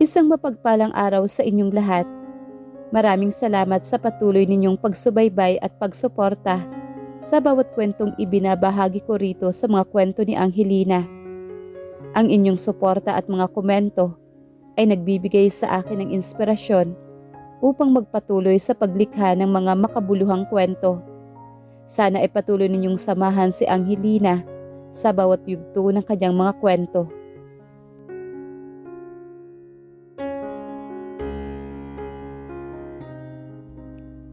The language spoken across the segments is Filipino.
Isang mapagpalang araw sa inyong lahat. Maraming salamat sa patuloy ninyong pagsubaybay at pagsuporta sa bawat kwentong ibinabahagi ko rito sa mga kwento ni Angelina. Ang inyong suporta at mga komento ay nagbibigay sa akin ng inspirasyon upang magpatuloy sa paglikha ng mga makabuluhang kwento. Sana ay patuloy ninyong samahan si Angelina sa bawat yugto ng kanyang mga kwento.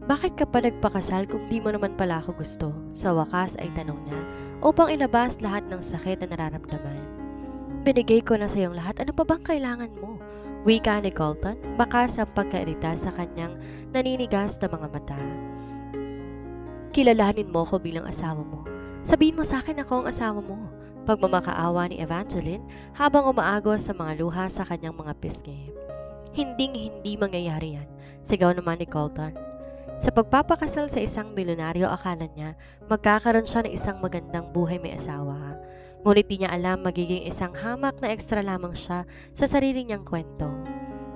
Bakit ka pa nagpakasal kung di mo naman pala ako gusto? Sa wakas ay tanong niya upang ilabas lahat ng sakit na nararamdaman. Binigay ko na sa iyong lahat, ano pa bang kailangan mo? Wika ni Colton, bakas ang pagkairita sa kanyang naninigas na mga mata. Kilalanin mo ko bilang asawa mo. Sabihin mo sa akin ako ang asawa mo. Pagmamakaawa ni Evangeline habang umaagos sa mga luha sa kanyang mga pisngi. Hindi mangyayari yan, sigaw naman ni Colton. Sa pagpapakasal sa isang milyonaryo, akala niya magkakaroon siya ng isang magandang buhay may asawa. Ngunit di niya alam magiging isang hamak na ekstra lamang siya sa sarili niyang kwento.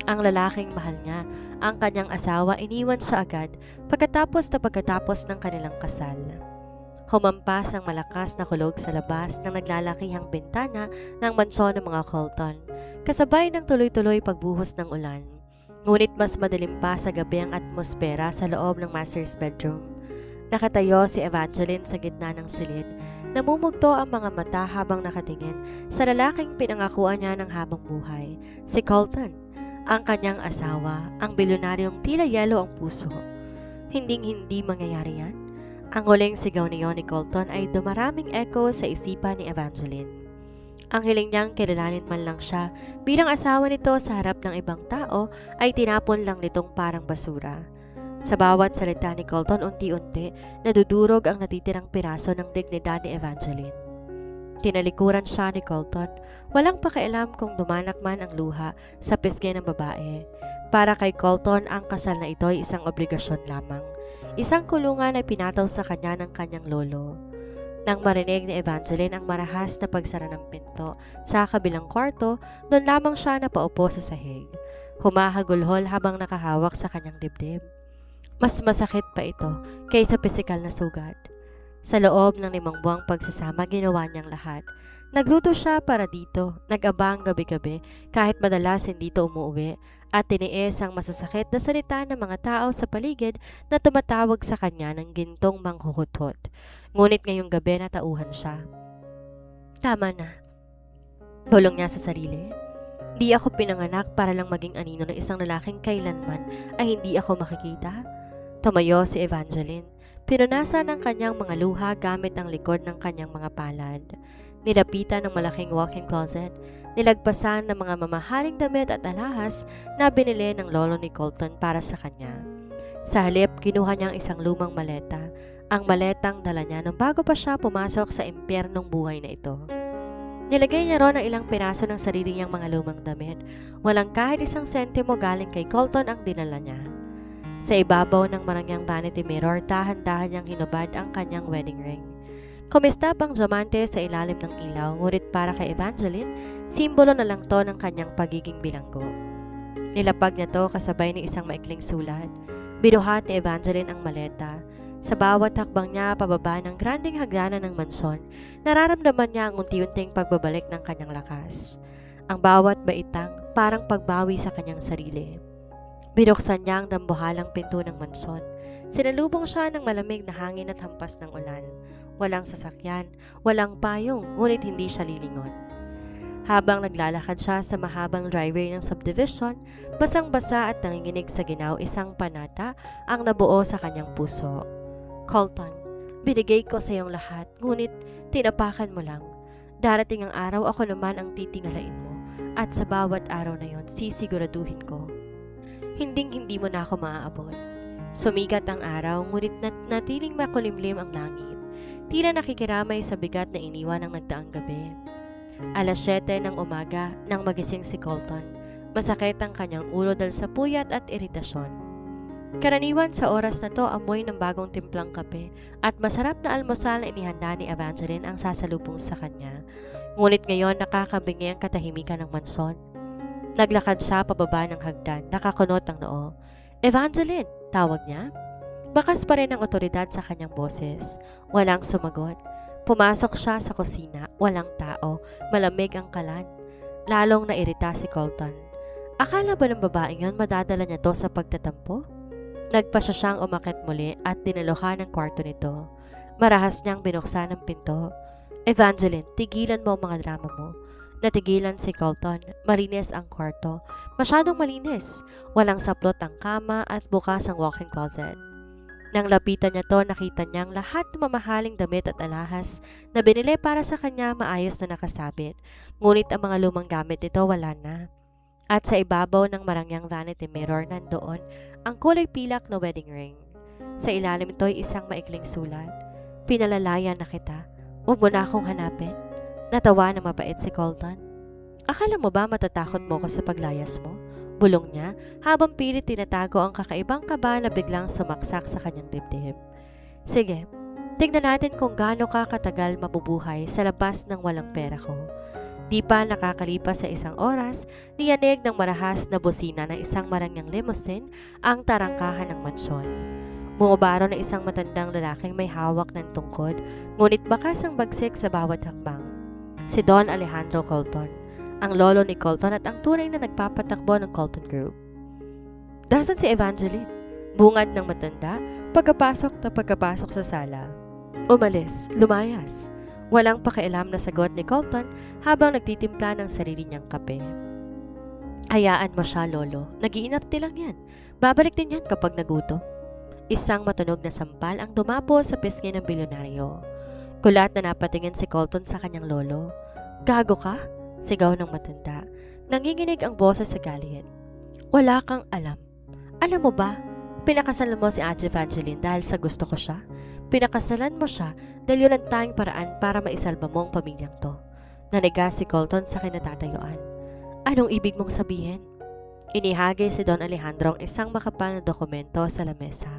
Ang lalaking mahal niya, ang kanyang asawa, iniwan siya agad pagkatapos ng kanilang kasal. Humampas ang malakas na kulog sa labas ng naglalakihang bintana ng mansyon ng mga Colton, kasabay ng tuloy-tuloy pagbuhos ng ulan. Ngunit mas madilim pa sa gabi ang atmosfera sa loob ng master's bedroom. Nakatayo si Evangeline sa gitna ng silid. Namumugto ang mga mata habang nakatingin sa lalaking pinangakuan niya ng habang buhay, si Colton, ang kanyang asawa, ang bilyonaryong tila yelo ang puso. Hindi mangyayari yan. Ang huling sigaw niyon ni Colton ay dumaraming echo sa isipan ni Evangeline. Ang hiling niyang kilalanin man lang siya bilang asawa nito sa harap ng ibang tao ay tinapon lang nitong parang basura. Sa bawat salita ni Colton, unti-unti nadudurog ang natitirang piraso ng dignidad ni Evangeline. Tinalikuran siya ni Colton, walang pakialam kung dumanak man ang luha sa pisngi ng babae. Para kay Colton, ang kasal na ito ay isang obligasyon lamang, isang kulungan na pinataw sa kanya ng kanyang lolo. Nang marinig ni Evangeline ang marahas na pagsara ng pinto sa kabilang kwarto, doon lamang siya napaupo sa sahig. Humahagulhol habang nakahawak sa kanyang dibdib. Mas masakit pa ito kaysa pisikal na sugat. Sa loob ng 5 buwang pagsasama, ginawa niyang lahat. Nagluto siya para dito, nag-abang gabi-gabi kahit madalas hindi ito umuwi, at tiniis ang masasakit na salita ng mga tao sa paligid na tumatawag sa kanya ng gintong manghuhutot. Ngunit ngayong gabi natauhan siya. Tama na. Bulong niya sa sarili. Di ako pinanganak para lang maging anino ng isang lalaking kailanman ay hindi ako makikita. Tumayo si Evangeline. Pinunasan ang kanyang mga luha gamit ang likod ng kanyang mga palad. Nilapitan ng malaking walk-in closet. Nilagpasan ng mga mamahaling damit at alahas na binili ng lolo ni Colton para sa kanya. Sa halip, kinuha niyang isang lumang maleta. Ang maletang dala niya nung bago pa siya pumasok sa impyernong buhay na ito. Nilagay niya ron ang ilang piraso ng sarili niyang mga lumang damit. Walang kahit isang sentimo galing kay Colton ang dinala niya. Sa ibabaw ng marangyang vanity mirror, dahan-dahan niyang hinubad ang kanyang wedding ring. Kumistap ang diamante sa ilalim ng ilaw, ngunit para kay Evangeline, simbolo na lang to ng kanyang pagiging bilanggo. Nilapag niya to kasabay ng isang maikling sulat. Binuhat ni Evangeline ang maleta. Sa bawat hakbang niya pababa ng granding hagdanan ng mansyon, nararamdaman niya ang unti-unting pagbabalik ng kanyang lakas. Ang bawat baitang parang pagbawi sa kanyang sarili. Binuksan niya ang dambuhalang pinto ng mansyon. Sinalubong siya ng malamig na hangin at hampas ng ulan. Walang sasakyan, walang payong, ngunit hindi siya lilingon. Habang naglalakad siya sa mahabang driveway ng subdivision, basang-basa at nanginginig sa ginaw, isang panata ang nabuo sa kanyang puso. Colton, binigay ko sa iyong lahat, ngunit tinapakan mo lang. Darating ang araw, ako naman ang titingalain mo, at sa bawat araw na yon, sisiguraduhin ko. Hindi mo na ako maaabot. Sumikat ang araw, ngunit natiling makulimlim ang langit. Tila nakikiramay sa bigat na iniwan ng nagdaang gabi. 7:00 ng umaga nang magising si Colton. Masakit ang kanyang ulo dahil sa puyat at iritasyon. Karaniwan sa oras na to, amoy ng bagong timplang kape at masarap na almusal na inihanda ni Evangeline ang sasalubong sa kanya. Ngunit ngayon nakakabingi ang katahimikan ng mansyon. Naglakad siya pababa ng hagdan, nakakunot ang noo. Evangeline, tawag niya. Bakas pa rin ang otoridad sa kanyang boses. Walang sumagot. Pumasok siya sa kusina, walang tao, malamig ang kalan. Lalong nairita si Colton. Akala ba ng babaeng yon madadala niya to sa pagtatampo? Nagpasya siyang umakit muli at dinaluhan ang kwarto nito. Marahas niyang binuksan ang pinto. Evangeline, tigilan mo ang mga drama mo. Natigilan si Colton. Malinis ang kwarto. Masyadong malinis. Walang saplot ang kama at bukas ang walk-in closet. Nang lapitan niya to, nakita niyang lahat ng mamahaling damit at alahas na binili para sa kanya maayos na nakasabit. Ngunit ang mga lumang gamit nito wala na. At sa ibabaw ng marangyang vanity mirror nandoon ang kulay pilak na wedding ring. Sa ilalim ito ay isang maikling sulat. Pinalalaya na kita. Huwag mo na akong hanapin. Natawa na mabait si Colton. Akala mo ba matatakot mo ko sa paglayas mo? Bulong niya habang pilit tinatago ang kakaibang kaba na biglang sumaksak sa kanyang dibdib. Sige, tignan natin kung gaano ka katagal mabubuhay sa labas ng walang pera ko. Di pa nakakalipas sa isang oras, niyanig ng marahas na busina ng isang marangyang limousine ang tarangkahan ng mansyon. Bumabaro na isang matandang lalaking may hawak ng tungkod, ngunit bakas ang bagsik sa bawat hakbang. Si Don Alejandro Colton, ang lolo ni Colton at ang tunay na nagpapatakbo ng Colton Group. Dasan si Evangeline, bungad ng matanda, pagkapasok sa sala. Umalis, lumayas. Walang pakialam na sagot ni Colton habang nagtitimpla ng sarili niyang kape. Hayaan mo siya, lolo. Nag-iinarte lang yan. Babalik din yan kapag nagutom. Isang matunog na sampal ang dumapo sa pisngi ng bilyonaryo. Kulat na napatingin si Colton sa kanyang lolo. Gago ka? Sigaw ng matanda. Nanginginig ang boses sa galit. Wala kang alam. Alam mo ba, pinakasalan mo si Ate Evangeline dahil sa gusto ko siya? Pinakasalan mo siya dahil yun ang tanging paraan para maisalba mo ang pamilyang to. Naniga si Colton sa kinatatayuan. Anong ibig mong sabihin? Inihagay si Don Alejandro ang isang makapal na dokumento sa lamesa.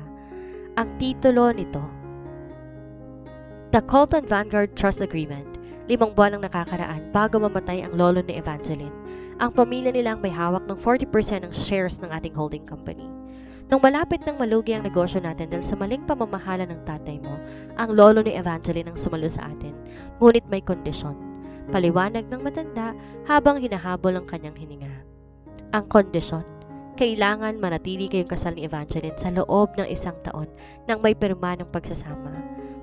Ang titulo nito, The Colton Vanguard Trust Agreement. 5 buwan ang nakakaraan bago mamatay ang lolo ni Evangeline. Ang pamilya nilang may hawak ng 40% ng shares ng ating holding company. Nung malapit nang malugi ang negosyo natin dahil sa maling pamamahala ng tatay mo, ang lolo ni Evangeline ang sumalo sa atin. Ngunit may kondisyon. Paliwanag ng matanda habang hinahabol ang kanyang hininga. Ang kondisyon, kailangan manatili kayong kasal ni Evangeline sa loob ng 1 taon nang may pirma ng pagsasama.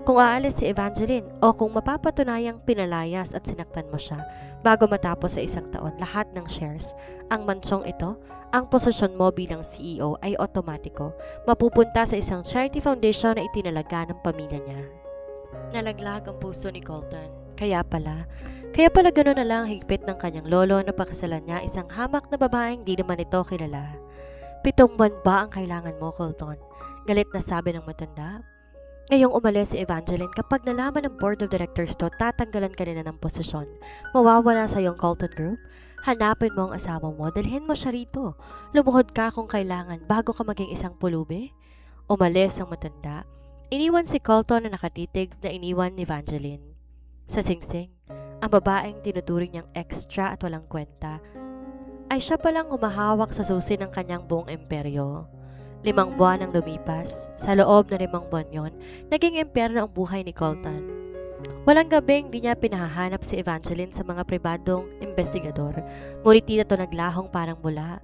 Kung aalis si Evangeline o kung mapapatunayang pinalayas at sinaktan mo siya bago matapos sa 1 taon lahat ng shares, ang mansyong ito, ang posisyon mo bilang CEO ay otomatiko mapupunta sa isang charity foundation na itinalaga ng pamilya niya. Nalaglag ang puso ni Colton. Kaya pala gano'n na lang higpit ng kanyang lolo na pakasalan niya isang hamak na babaeng di naman ito kilala. 7 buwan ba ang kailangan mo, Colton? Galit na sabi ng matanda. Ngayong umalis si Evangeline, kapag nalaman ng board of directors to, tatanggalan ka nila ng posisyon. Mawawala sa iyong Colton Group. Hanapin mo ang asawa mo, dalhin mo siya rito. Lumuhod ka kung kailangan bago ka maging isang pulubi. Umalis ang matanda. Iniwan si Colton na nakatitig na iniwan ni Evangeline. Sa singsing, ang babaeng tinuturing niyang extra at walang kwenta ay siya palang humahawak sa susi ng kanyang buong imperyo. 5 buwan ang lumipas. Sa loob na 5 buwan yon, naging impyerno ang buhay ni Colton. Walang gabing di niya pinahahanap si Evangeline sa mga pribadong investigador, ngunit di na ito naglahong parang mula.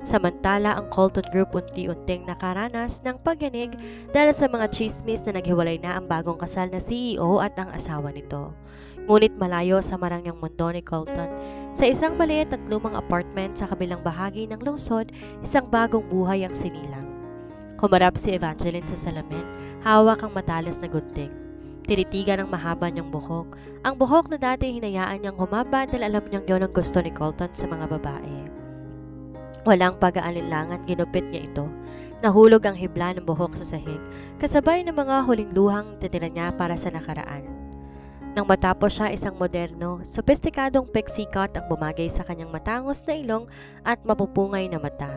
Samantala, ang Colton Group unti-unting nakaranas ng pagyanig dahil sa mga chismis na naghiwalay na ang bagong kasal na CEO at ang asawa nito. Ngunit malayo sa marangyang mundo ni Colton, sa isang maliit at lumang apartment sa kabilang bahagi ng lungsod, isang bagong buhay ang sinilang. Humarap si Evangeline sa salamin, hawak ang matalas na gunting. Tinitigan ang mahaba niyang buhok. Ang buhok na dati hinayaan niyang humaba dahil alam niyang yun ang gusto ni Colton sa mga babae. Walang pag-aalinlangan, ginupit niya ito. Nahulog ang hibla ng buhok sa sahig, kasabay ng mga huling luhang titira niya para sa nakaraan. Nang matapos siya, isang moderno, sopistikadong pixie cut ang bumagay sa kanyang matangos na ilong at mapupungay na mata.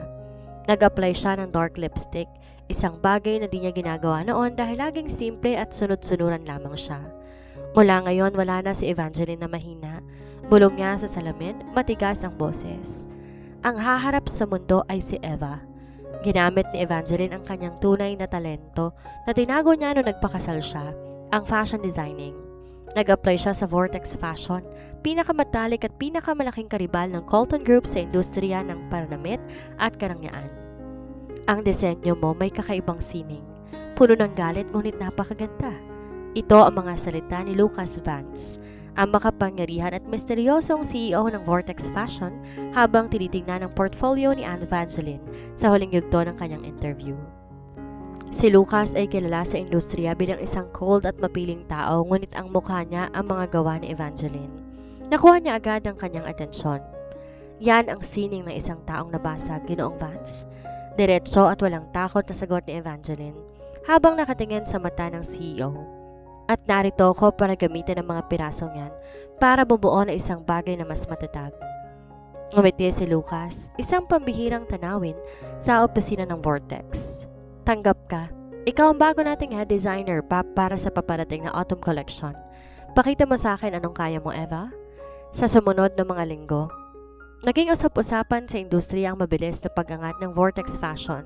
Nag-apply siya ng dark lipstick, isang bagay na di niya ginagawa noon dahil laging simple at sunod-sunuran lamang siya. Mula ngayon, wala na si Evangeline na mahina. Bulong niya sa salamin, matigas ang boses. Ang haharap sa mundo ay si Eva. Ginamit ni Evangeline ang kanyang tunay na talento na tinago niya noong nagpakasal siya, ang fashion designing. Nag-apply siya sa Vortex Fashion, pinakamatalik at pinakamalaking karibal ng Colton Group sa industriya ng pananamit at karangyaan. Ang disenyo mo may kakaibang sining, puno ng galit ngunit napakaganda. Ito ang mga salita ni Lucas Vance, ang makapangyarihan at misteryosong CEO ng Vortex Fashion habang tinitingnan ang portfolio ni Evangeline sa huling yugto ng kanyang interview. Si Lucas ay kilala sa industriya bilang isang cold at mapiling tao, ngunit ang mukha niya ang mga gawa ni Evangeline. Nakuha niya agad ang kanyang atensyon. Yan ang sining ng isang taong nabasag, Ginoong Vance. Diretso at walang takot na sagot ni Evangeline habang nakatingin sa mata ng CEO. At narito ko para gamitin ang mga pirasong yan para bumuo na isang bagay na mas matatag. Ngumiti si Lucas, isang pambihirang tanawin sa opisina ng Vortex. Tanggap ka. Ikaw ang bago nating head designer para sa paparating na autumn collection. Pakita mo sa akin anong kaya mo, Eva. Sa sumunod na mga linggo, naging usap-usapan sa industriya ang mabilis na pag-angat ng Vortex Fashion.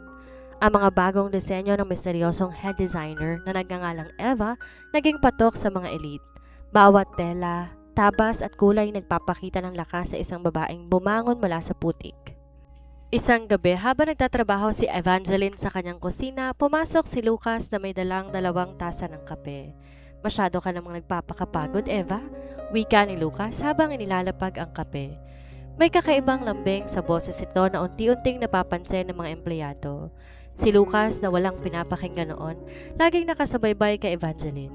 Ang mga bagong disenyo ng misteryosong head designer na nagngangalang Eva naging patok sa mga elite. Bawat tela, tabas at kulay nagpapakita ng lakas sa isang babaeng bumangon mula sa putik. Isang gabi habang nagtatrabaho si Evangeline sa kanyang kusina, pumasok si Lucas na may dalang 2 tasa ng kape. Masyado ka namang nagpapakapagod, Eva? Wika ni Lucas habang inilalapag ang kape. May kakaibang lambing sa boses ito na unti-unting napapansin ng mga empleyado. Si Lucas na walang pinapakinggan noon, laging nakasabaybay kay Evangeline.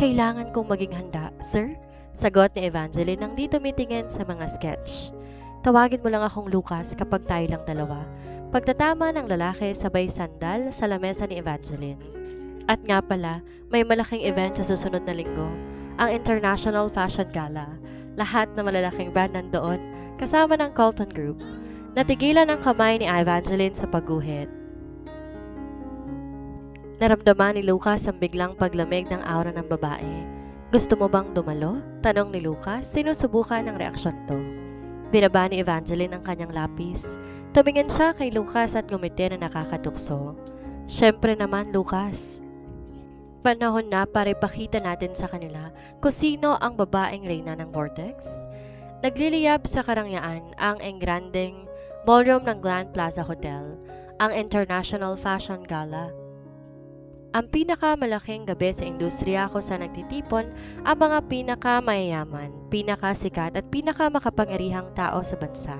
Kailangan kong maging handa, sir? Sagot ni Evangeline nang di tumitingin sa mga sketch. Tawagin mo lang akong Lucas kapag tayo lang dalawa. Pagtatama ng lalaki sabay sandal sa lamesa ni Evangeline. At nga pala, may malaking event sa susunod na linggo, ang International Fashion Gala. Lahat na malalaking brand nandoon, kasama ng Colton Group. Natigilan ang kamay ni Evangeline sa pagguhit. Naramdaman ni Lucas ang biglang paglamig ng aura ng babae. Gusto mo bang dumalo? Tanong ni Lucas, sinusubukan ng reaksyon to. Binaba ni Evangeline ang kanyang lapis. Tumingin siya kay Lucas at ngumiti na nakakatukso. Siyempre naman, Lucas. Panahon na para ipakita natin sa kanila kung sino ang babaeng reyna ng Vortex. Nagliliyab sa karangyaan ang engranding ballroom ng Grand Plaza Hotel, ang International Fashion Gala. Ang pinakamalaking gabi sa industriya kung saan nagtitipon ang mga pinakamayayaman, pinakasikat at pinakamakapangyarihang tao sa bansa.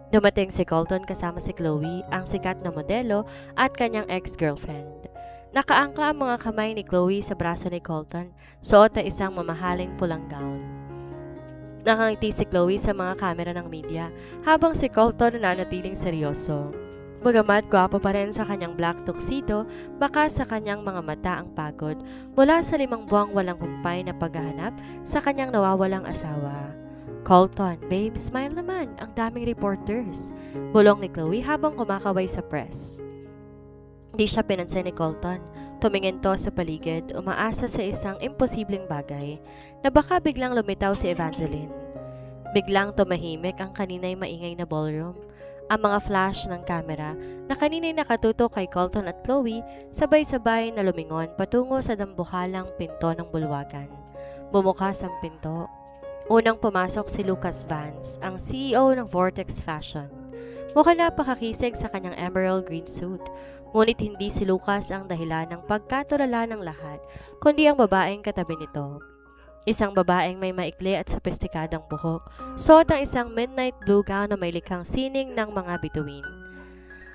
Dumating si Colton kasama si Chloe, ang sikat na modelo at kanyang ex-girlfriend. Nakaangkla ang mga kamay ni Chloe sa braso ni Colton, suot na isang mamahaling pulang gown. Nakangiti si Chloe sa mga kamera ng media habang si Colton nananatiling seryoso. Bagamat gwapo pa rin sa kanyang black tuxedo, baka sa kanyang mga mata ang pagod mula sa 5 buwang walang humpay na paghahanap sa kanyang nawawalang asawa. Colton, babe, smile naman, ang daming reporters. Bulong ni Chloe habang kumakaway sa press. Hindi siya pinansin ni Colton. Tumingin to sa paligid, umaasa sa isang imposibleng bagay na baka biglang lumitaw si Evangeline. Biglang tumahimik ang kanina'y maingay na ballroom. Ang mga flash ng kamera na kanina'y nakatutok kay Colton at Chloe sabay-sabay na lumingon patungo sa dambuhalang pinto ng bulwagan. Bumukas ang pinto. Unang pumasok si Lucas Vance, ang CEO ng Vortex Fashion. Mukhang napakakisig sa kanyang emerald green suit, ngunit hindi si Lucas ang dahilan ng pagkatulala ng lahat, kundi ang babaeng katabi nito. Isang babaeng may maikli at sopistikadang buhok, suot ang isang midnight blue gown na may likhang sining ng mga bituin.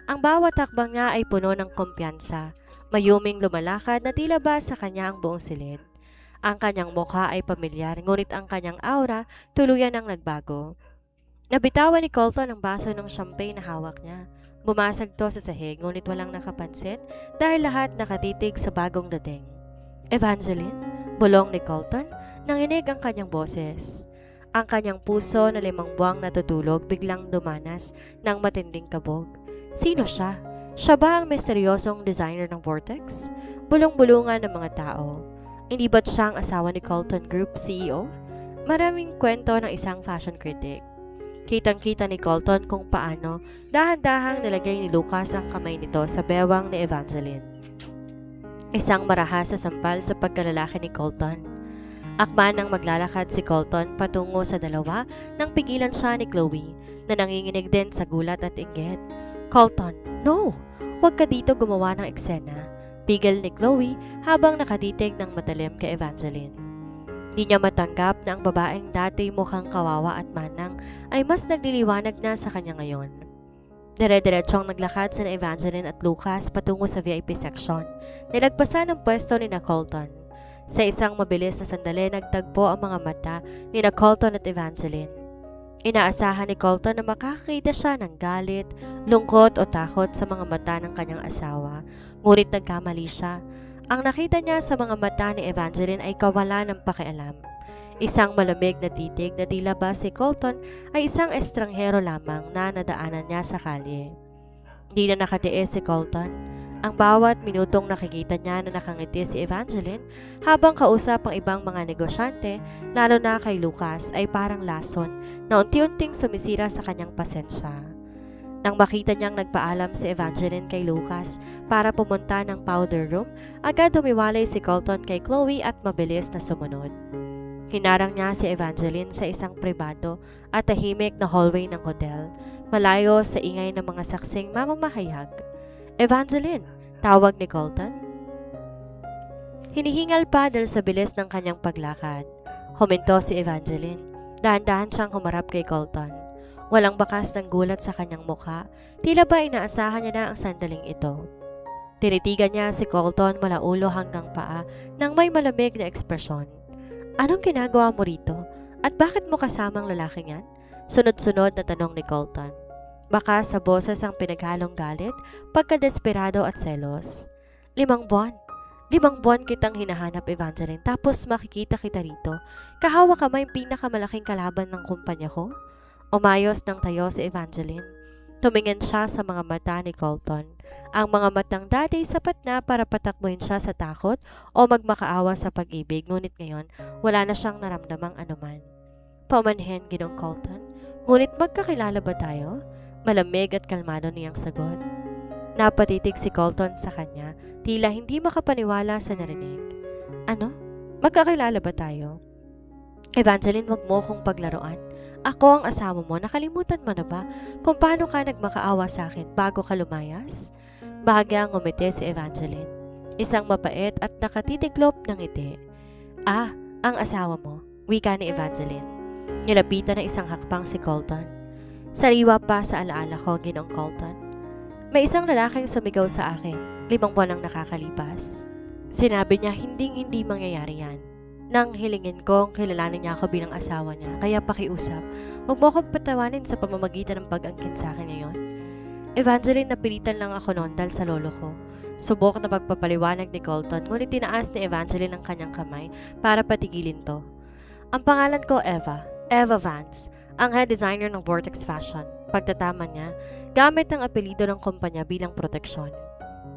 Ang bawat takbang niya ay puno ng kumpiyansa, mayuming lumalakad na tila ba sa kanya ang buong silid. Ang kanyang mukha ay pamilyar, ngunit ang kanyang aura tuluyan ang nagbago. Nabitawan ni Colton ang baso ng champagne na hawak niya. Bumasag to sa sahig, ngunit walang nakapansin dahil lahat nakatitig sa bagong dating. Evangeline? Bulong ni Colton. Nanginig ang kanyang boses. Ang kanyang puso na 5 buwang natutulog biglang dumanas ng matinding kabog. Sino siya? Siya ba ang misteryosong designer ng Vortex? Bulong-bulungan ng mga tao. Hindi ba't siyang asawa ni Colton Group CEO? Maraming kwento ng isang fashion critic. Kitang-kita ni Colton kung paano dahan-dahang nilagay ni Lucas ang kamay nito sa bewang ni Evangeline. Isang marahas sa sampal sa pagkalalaki ni Colton. Akma nang maglalakad si Colton patungo sa dalawa nang pigilan siya ni Chloe na nanginginig din sa gulat at inggit. Colton, no! Huwag ka dito gumawa ng eksena. Pigil ni Chloe habang nakatitig ng matalim kay Evangeline. Di niya matanggap na ang babaeng dati mukhang kawawa at manang ay mas nagliliwanag na sa kanya ngayon. Dire-diretsyong naglakad sina Evangeline at Lucas patungo sa VIP section. Nilagpasan ang pwesto ni Colton. Sa isang mabilis na sandali nagtagpo ang mga mata ni Colton at Evangeline. Inaasahan ni Colton na makakakita siya ng galit, lungkot o takot sa mga mata ng kanyang asawa, ngunit nagkamali siya. Ang nakita niya sa mga mata ni Evangeline ay kawalan ng pakialam. Isang malamig na titig na tila ba si Colton ay isang estranghero lamang na nadaanan niya sa kalye. Di na nakatiis si Colton. Ang bawat minutong nakikita niya na nakangiti si Evangeline habang kausap ang ibang mga negosyante, lalo na kay Lucas, ay parang lason na unti-unting sumisira sa kanyang pasensya. Nang makita niyang nagpaalam si Evangeline kay Lucas para pumunta ng powder room, agad humiwalay si Colton kay Chloe at mabilis na sumunod. Hinarang niya si Evangeline sa isang pribado at tahimik na hallway ng hotel, malayo sa ingay ng mga saksing mamamahayag. Evangeline, tawag ni Colton. Hinihingal pa dahil sa bilis ng kanyang paglakad. Huminto si Evangeline. Dahan-dahan siyang humarap kay Colton. Walang bakas ng gulat sa kanyang mukha, tila ba inaasahan niya na ang sandaling ito. Tinitigan niya si Colton mula ulo hanggang paa nang may malamig na ekspresyon. Anong ginagawa mo rito? At bakit mo kasamang lalaking yan? Sunod-sunod na tanong ni Colton. Baka sa boses ang pinaghalong galit, pagkadesperado at selos. 5 buwan. 5 buwan kitang hinahanap, Evangeline, tapos makikita kita rito. Kahawa ka may pinakamalaking kalaban ng kumpanya ko? Umayos ng tayo si Evangeline. Tumingin siya sa mga mata ni Colton. Ang mga matang dati sapat na para patakbuhin siya sa takot o magmakaawa sa pag-ibig, ngunit ngayon wala na siyang naramdamang anuman. Paumanhin, Ginong Colton. Ngunit magkakilala ba tayo? Malamig at kalmado niyang sagot. Napatitig si Colton sa kanya, tila hindi makapaniwala sa narinig. Ano? Magkakilala ba tayo? Evangeline, wag mo kong paglaruan. Ako ang asawa mo, nakalimutan mo na ba kung paano ka nagmakaawa sa akin bago ka lumayas? Bahagyang ngumiti si Evangeline. Isang mapait at nakatitiklop ng ngiti. Ah, ang asawa mo, wika ni Evangeline. Nilapitan ng isang hakbang si Colton. Sariwa pa sa alaala ko, Ginong Colton. May isang lalaking sumigaw sa akin, 5 buwan ang nakakalipas. Sinabi niya hindi mangyayari yan. Nang hilingin kong kilalanin niya ako bilang asawa niya, kaya pakiusap, huwag mo akong patawanin sa pamamagitan ng pag-angkin sa akin ngayon. Evangeline, napilitan lang ako noon dahil sa lolo ko. Subok na pagpapaliwanag ni Colton, ngunit tinaas ni Evangeline ang kanyang kamay para patigilin to. Ang pangalan ko Eva Vance, ang head designer ng Vortex Fashion. Pagtatama niya, gamit ang apelido ng kumpanya bilang proteksyon.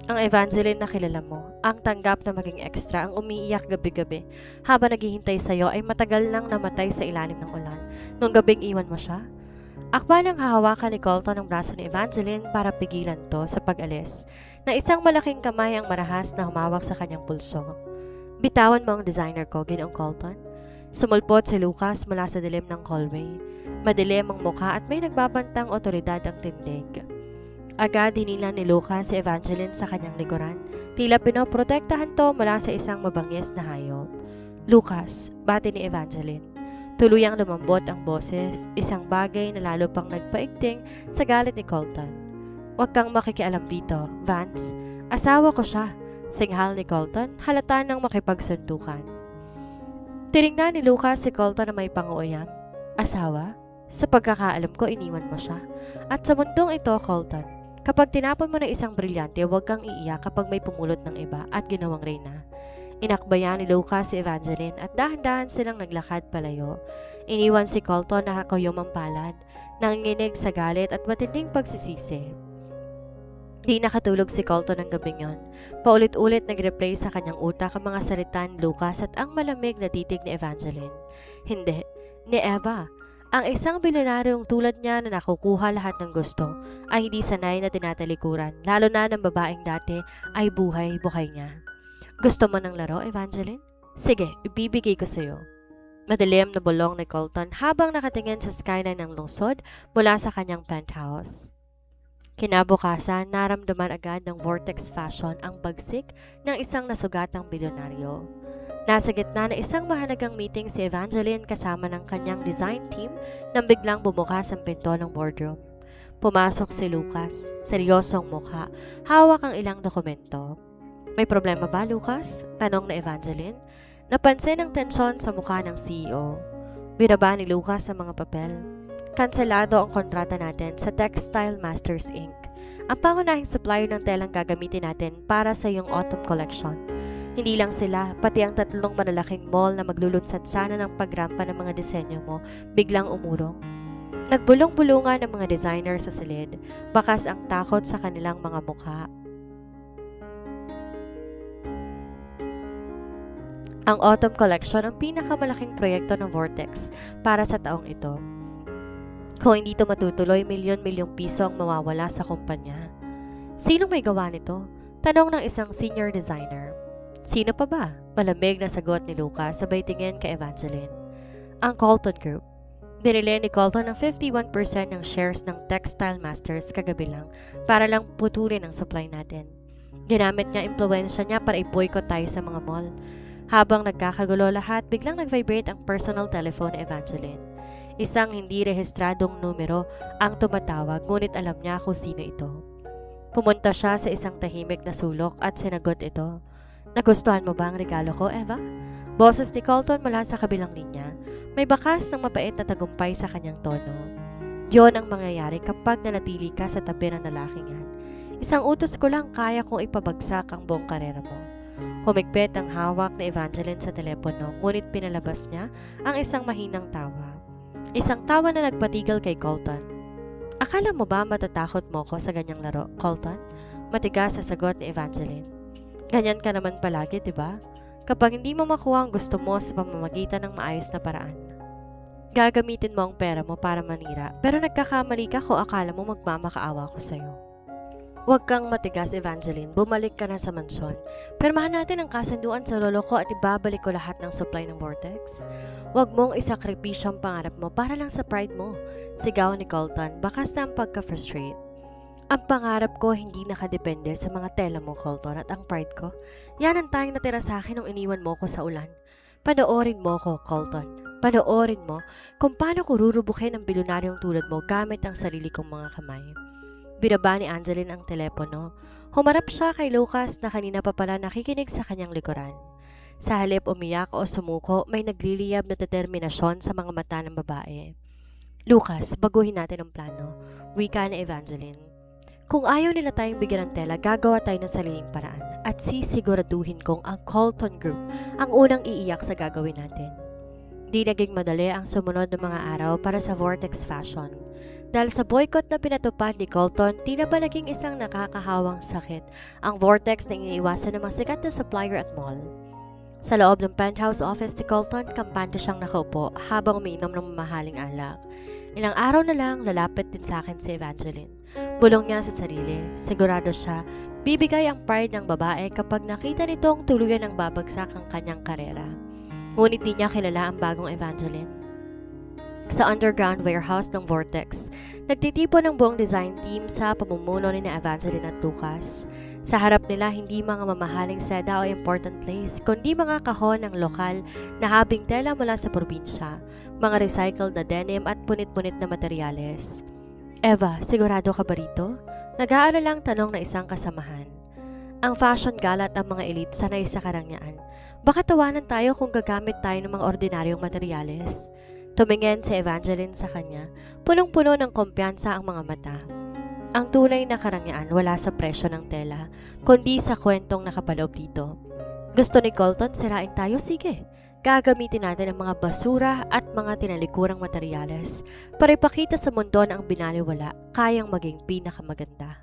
Ang Evangeline na kilala mo, ang tanggap na maging extra, ang umiiyak gabi-gabi habang naghihintay sa'yo ay matagal nang namatay sa ilalim ng ulan nung gabing iwan mo siya. Akma nang hahawakan ni Colton ang braso ni Evangeline para pigilan to sa pag-alis na isang malaking kamay ang marahas na humawak sa kanyang pulso. Bitawan mo ang designer ko, Ginong Colton. Sumulpot si Lucas mula sa dilim ng hallway. Madilim ang mukha at may nagbabantang otoridad ang tindig. Agad hinila ni Lucas si Evangeline sa kanyang likuran. Tila pinoprotektahan to mula sa isang mabangis na hayop. Lucas, bati ni Evangeline. Tuluyang lumambot ang boses, isang bagay na lalo pang nagpaigting sa galit ni Colton. Huwag kang makikialam dito, Vance. Asawa ko siya. Singhal ni Colton, halata ng makipagsuntukan. Tinignan ni Lucas si Colton na may panguuyam. Asawa? Sa pagkakaalam ko, iniwan mo siya. At sa mundong ito, Colton, kapag tinapon mo ng isang brilyante, huwag kang iiyak kapag may pumulot ng iba at ginawang reyna. Inakbayan ni Lucas si Evangeline at dahan-dahan silang naglakad palayo. Iniwan si Colton na kakayumang palad, nanginginig sa galit at matinding pagsisisi. Di nakatulog si Colton ng gabing yon. Paulit-ulit nag-replay sa kanyang utak ang mga salita ni Lucas at ang malamig na titig ni Evangeline. Hindi, ni Eva. Ang isang bilyonaryong tulad niya na nakukuha lahat ng gusto ay hindi sanay na tinatalikuran, lalo na ng babaeng dati ay buhay-buhay niya. Gusto mo ng laro, Evangeline? Sige, ibibigay ko sa'yo. Madilim na bulong ni Colton habang nakatingin sa skyline ng lungsod mula sa kanyang penthouse. Kinabukasan, naramdaman agad ng Vortex Fashion ang bagsik ng isang nasugatang bilyonaryo. Nasa gitna ng isang mahalagang meeting si Evangeline kasama ng kanyang design team nang biglang bumukas ang pinto ng boardroom. Pumasok si Lucas, seryosong mukha, hawak ang ilang dokumento. May problema ba, Lucas? Tanong na Evangeline. Napansin ang tensyon sa mukha ng CEO. Binaba ni Lucas ang mga papel. Kanselado ang kontrata natin sa Textile Masters Inc. Ang pangunahing supplier ng telang gagamitin natin para sa iyong autumn collection. Hindi lang sila, pati ang 3 malalaking mall na maglulunsad sana ng pagrampa ng mga disenyo mo, biglang umurong. Nagbulong-bulungan ang mga designer sa silid, bakas ang takot sa kanilang mga mukha. Ang autumn collection ang pinakamalaking proyekto ng Vortex para sa taong ito. Kung hindi ito matutuloy, milyon-milyong piso ang mawawala sa kumpanya. Sino may gawa nito? Tanong ng isang senior designer. Sino pa ba? Malamig na sagot ni Lucas sabay tingin kay Evangeline. Ang Colton Group. Binili ni Colton ng 51% ng shares ng Textile Masters kagabi lang para lang putulin ang supply natin. Ginamit niya impluensya niya para i-boycott tayo sa mga mall. Habang nagkakagulo lahat, biglang nag-vibrate ang personal telephone ni Evangeline. Isang hindi rehistradong numero ang tumatawag, ngunit alam niya kung sino ito. Pumunta siya sa isang tahimik na sulok at sinagot ito. Nagustuhan mo ba ang regalo ko, Eva? Boses ni Colton mula sa kabilang linya. May bakas ng mapait na tagumpay sa kanyang tono. Yon ang mangyayari kapag nanatili ka sa tabi ng lalaking yan. Isang utos ko lang kaya kong ipabagsak ang buong karera mo. Humigpit ang hawak ni Evangeline sa telepono, ngunit pinalabas niya ang isang mahinang tawa. Isang tawa na nagpatigil kay Colton. Akala mo ba matatakot mo ko sa ganyang laro, Colton? Matigas sa sagot ni Evangeline. Ganyan ka naman palagi, di ba? Kapag hindi mo makuha ang gusto mo sa pamamagitan ng maayos na paraan. Gagamitin mo ang pera mo para manira, pero nagkakamali ka kung akala mo magmamakaawa ko sa'yo. Huwag kang matigas, Evangeline. Bumalik ka na sa mansyon. Pirmahan natin ang kasunduan sa lolo ko at ibabalik ko lahat ng supply ng Vortex. Huwag mong isakripisyo ang pangarap mo para lang sa pride mo. Sigaw ni Colton, bakas na ang pagka-frustrate. Ang pangarap ko hindi nakadepende sa mga tela mo, Colton, at ang pride ko. Yan ang tayong natira sa akin nung iniwan mo ko sa ulan. Panoorin mo ko, Colton. Panoorin mo kung paano ko rurubukin ang bilyonaryong tulad mo gamit ang sarili kong mga kamay. Binaba ni Angeline ang telepono. Humarap siya kay Lucas na kanina pa pala nakikinig sa kanyang likuran. Sa halip umiyak o sumuko, may nagliliyab na determinasyon sa mga mata ng babae. Lucas, baguhin natin ang plano. Wika ni Evangeline. Kung ayaw nila tayong bigyan ng tela, gagawa tayo ng sariling paraan at sisiguraduhin kong ang Colton Group ang unang iiyak sa gagawin natin. Di naging madali ang sumunod ng mga araw para sa Vortex Fashion. Dahil sa boycott na pinatupad ni Colton, tila ba naging isang nakakahawang sakit ang Vortex na iniiwasan ng mga sikat na supplier at mall. Sa loob ng penthouse office ni Colton, kampante siyang nakaupo habang umiinom ng mamahaling alak. Ilang araw na lang, lalapit din sa akin si Evangeline. Bulong niya sa sarili, sigurado siya, bibigay ang pride ng babae kapag nakita nitong tuluyan ng babagsak ang kanyang karera. Ngunit di niya kilala ang bagong Evangeline. Sa underground warehouse ng Vortex, nagtitipon ng buong design team sa pamumuno ni Evangeline at Lucas. Sa harap nila, hindi mga mamahaling seda o important lace, kundi mga kahon ng lokal na habing tela mula sa probinsya, mga recycled na denim at punit-punit na materyales. Eva, sigurado ka ba rito? Nag-aalalang tanong na isang kasamahan. Ang fashion gala at ang mga elite sanay sa karangyaan. Baka tawanan tayo kung gagamit tayo ng mga ordinaryong materyales. Tumingin si Evangeline sa kanya, punong-puno ng kumpiyansa ang mga mata. Ang tunay na karangyaan wala sa presyo ng tela, kundi sa kwentong nakapaloob dito. Gusto ni Colton sirain tayo? Sige. Gagamitin natin ang mga basura at mga tinalikurang materyales para ipakita sa mundo na ang binaliwala kayang maging pinakamaganda.